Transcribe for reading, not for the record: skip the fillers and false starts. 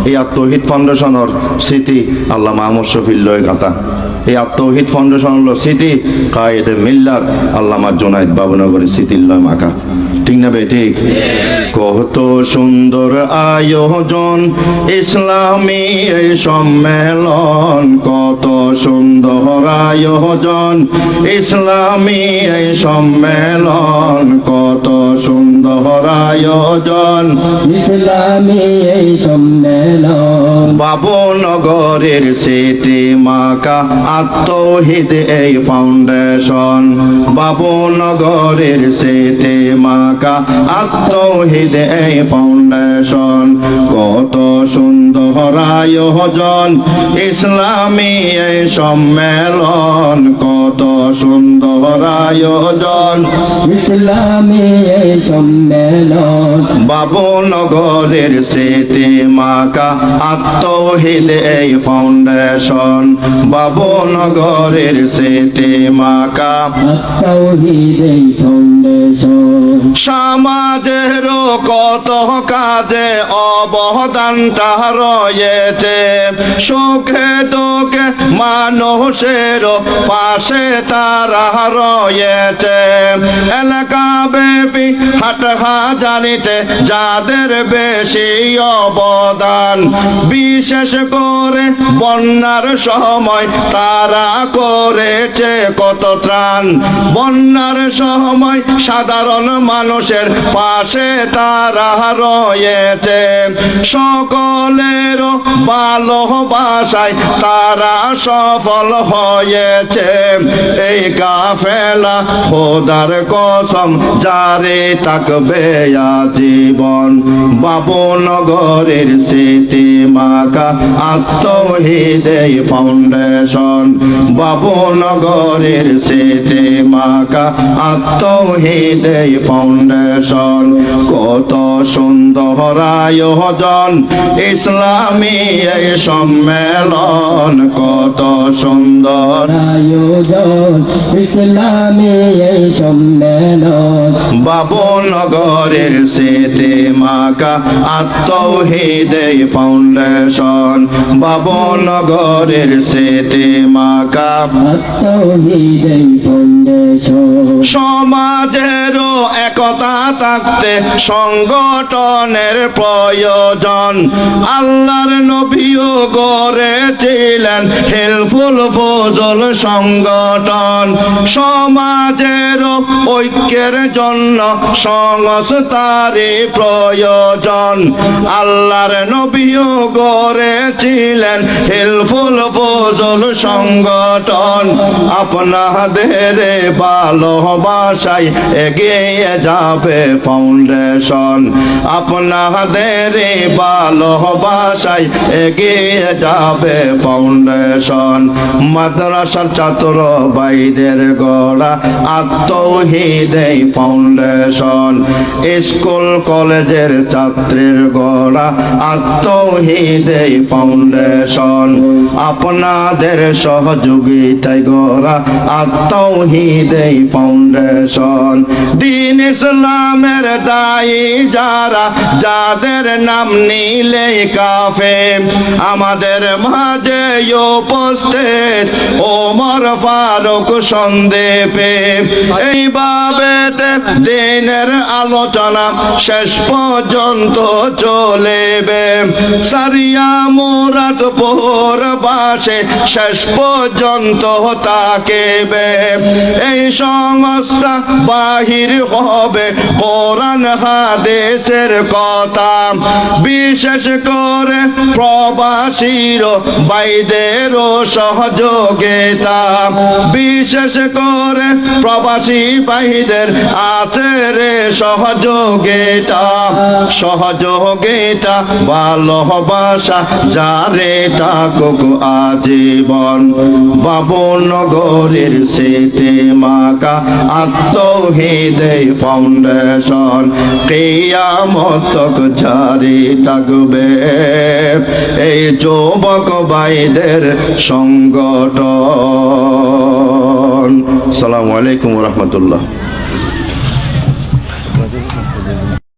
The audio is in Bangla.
এই আত্মহিত ফাউন্ডেশনের স্মৃতি আল্লাহ মাহমুদ শফির লয় গাঁথা। এই আত্মহিত ফাউন্ডেশন হলো স্মৃতি কায়েদে মিল্লাত আল্লামা জুনায়েদ বাবুনগরের স্মৃতির লয় মাখা। ঠিক না বে ঠিক? কত সুন্দর আয়োজন ইসলামী এই সম্মেলন, কত সুন্দর আয়োজন ইসলামী এই সম্মেলন, কত সুন্দর আয়োজন ইসলামী এই সম্মেলন। বাবুনগরের স্মৃতি মাকা আত্মহিত এই ফাউন্ডেশন, বাবুনগরের স্মৃতি মাকা আত্মহিত এই ফাউন্ডেশন, কত সুন্দর আয়োজন ইসলামী এই সম্মেলন, কত সুন্দর আয়োজন ইসলামী এই সম্মেলন। বাবুনগরের স্মৃতি মাকা আত্মহিত এই ফাউন্ডেশন, বাবুনগরের স্মৃতি মাকা তাওহীদ এই ফাউন্ডেশন। সমাজেরও কত কাজে অবদানটা রয়েছে, সুখে দুঃখে মানুষের পাশে তারা রয়েছে, এলাকা ব্যাপী হাটহাজারিতে যাদের বেশি অবদান, বিশেষ করে বন্যার সময় তারা করেছে কত ত্রাণ, বন্যার সময় সাধারণ মানুষের পাশে তারা রয়েছে, সকলের ভালোবাসায় তারা সফল হয়েছে। এই কাফেলা খোদার কসম জারি থাকবে আজীবন, বাবুনগরের স্মৃতি মাকা আত্মহিত এই ফাউন্ডেশন, বাবুনগরের স্মৃতি মাকা আত্মহিত এই ফাউন্ডেশন, কত সুন্দর আয়োজন ইসলামী এই সম্মেলন, কত সুন্দর আয়োজন ইসলামী এই সম্মেলন। বাবুনগরের স্মৃতি মাকা আত্মহিত এই ফাউন্ডেশন, বাবুনগরের স্মৃতি মাকা তাওহীদ এই ফাউন্ডেশন। সমাজেরও একতা থাকতে সংগঠনের প্রয়োজন, আল্লাহর নবীও গড়েছিলেন হেল্পফুল ফজল সংগঠন, সমাজেরও ঐক্যের জন্য সংস্থারই প্রয়োজন, আল্লাহর নবীও গড়েছিলেন হেল্পফুল ফজল সংগঠন, আপনাদের ভালোবাসায় এগিয়ে যাবে ফাউন্ডেশন, আপনাদের ভালোবাসায় এগিয়ে যাবে ফাউন্ডেশন, মাদ্রাসার ছাত্র ভাইদের গড়া আত্মহিত এই ফাউন্ডেশন, স্কুল কলেজের ছাত্রের গড়া আত্মহিত এই ফাউন্ডেশন, আপনাদের সহযোগিতায় গড়া আত্মহিত এই ফাউন্ডেশন, দ্বীন ইসলামের দায়ী যারা, যাদের নাম নিলে কাফে, আমাদের মাঝে উপস্থিত ওমর ফারুক সন্দেপে, এইভাবে দিনের আলোচনা শেষ পর্যন্ত চলেবে, সারিয়া মুরাদপুর বাসে শেষ পর্যন্ত তাকেবে, এই সংস্থা বাহির হবে কোরআন হাদিসের কথা, বিশেষ করে প্রবাসীর ভাইদের সহযোগিতা, বিশেষ করে প্রবাসী ভাইদের আছে রে সহযোগিতা, সহযোগিতা ভালোবাসা যারে থাকুক আজীবন, বাবুনগরের স্মৃতি মাকা আত্মহিত এই ফাউন্ডেশন, কিয়ামত তক জারি থাকবে এই যুবক ভাইদের সংগঠন। আসসালামু আলাইকুম ওয়া রাহমাতুল্লাহ।